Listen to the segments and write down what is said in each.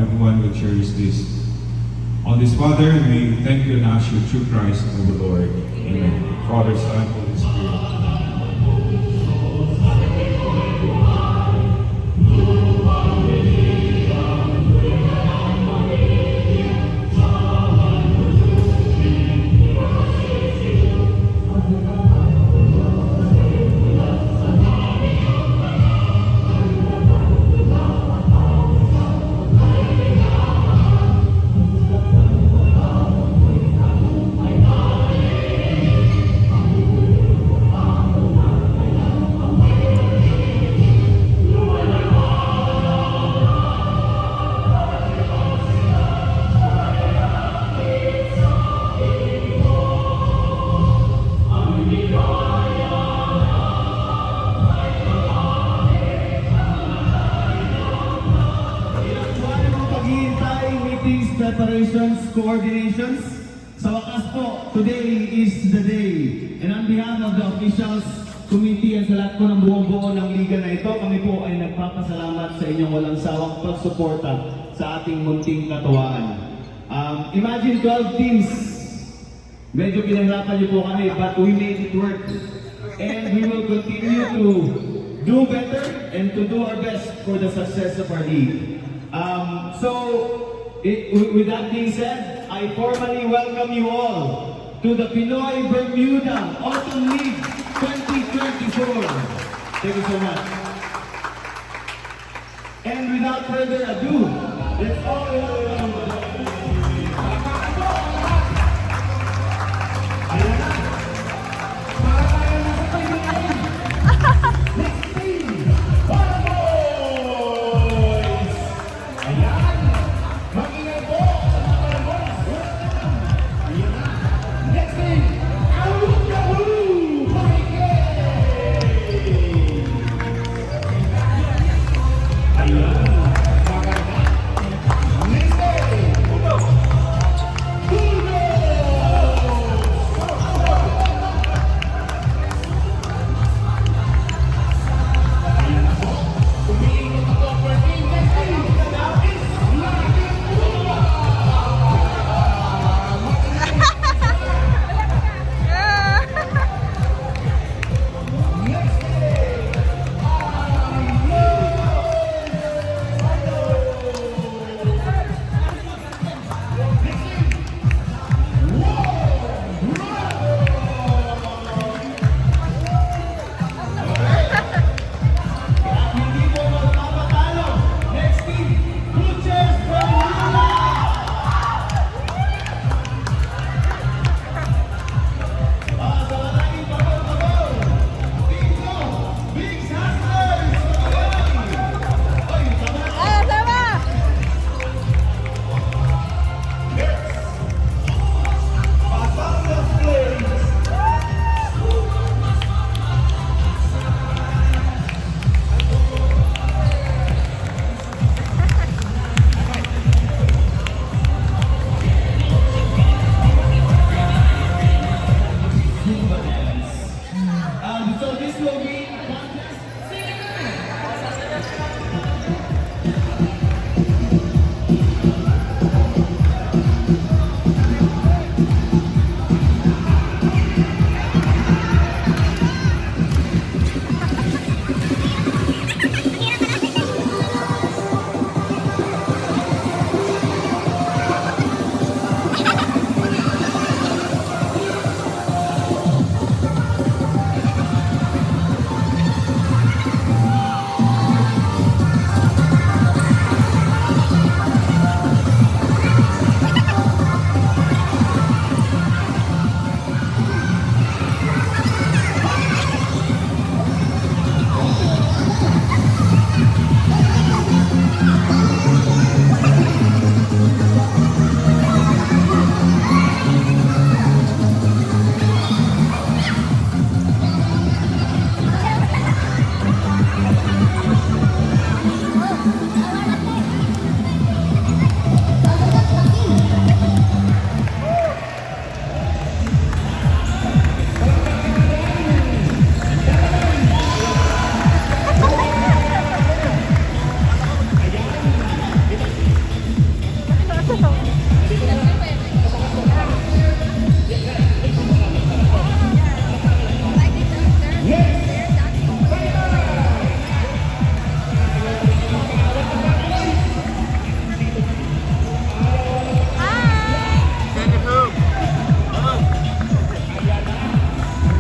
everyone will cherish this. On this, Father, we thank you and ask you through Christ our Lord. Amen. Father, Son, Holy Spirit. Preparations, coordinations. Sa wakas po, today is the day. And on behalf of the officials, committee, and sa lahat po ng buong-buo ng liga na ito, kami po ay nagpapasalamat sa inyong walang sawang pagsuporta sa ating munting katuwaan. Imagine 12 teams. Medyo pinahirapan niyo po kami, but we made it work. And we will continue to do better and to do our best for the success of our league. With that being said, I formally welcome you all to the Pinoy Bermuda Autumn League 2024. Thank you so much. And without further ado, let's all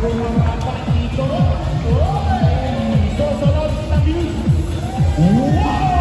Rumapak dito. Susunod na views. Wow!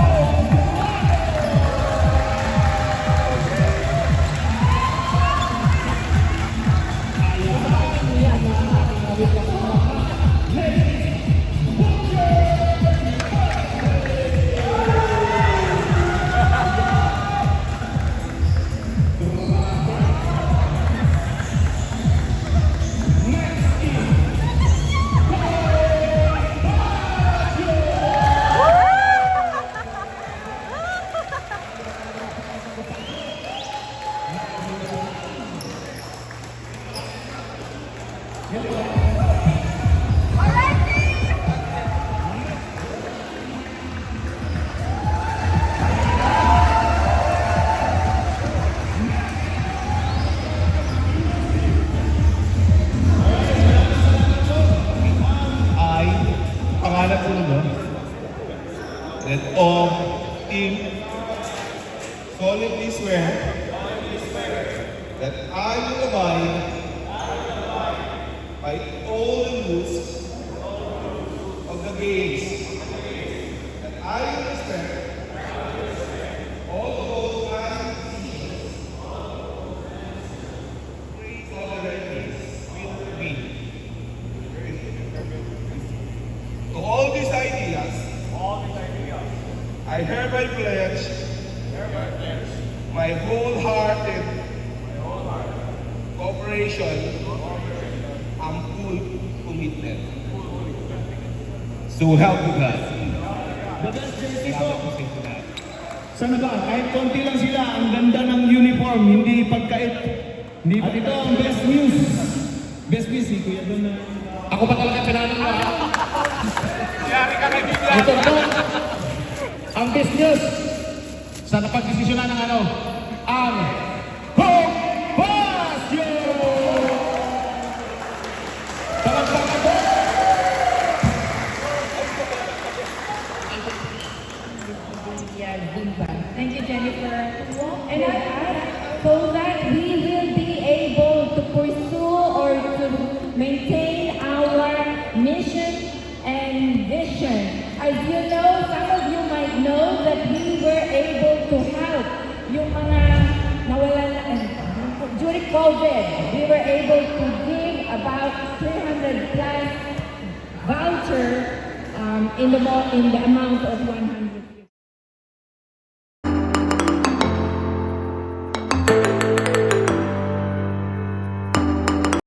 I, pangalan ko no? That of team solemnly swear that I will abide by all the rules of the games, that I will respect all those decisions praise all the refugees with me. To all these ideas, I hereby pledge my wholehearted cooperation and full commitment. So help me God. The best jersey po. Salamat po sa inyo lahat. Sana ba? Kahit konti lang sila, ang ganda ng uniform, hindi pagkait. Hindi pa ito ang best news. Best news, si Kuya Don na. Ako pa talaga pinanong mo. Ito po. Ang best news sa napagdesisyonan ng ano, ang Compassion! Palagpakan po. Yeah, Zumba. Thank you, Jennifer. And I add, so that we will be able to pursue or to maintain our mission and vision. As you know, some of you might know that we were able to help yung mga nawalan during COVID. We were able to give about 300 plus voucher in the amount of 100.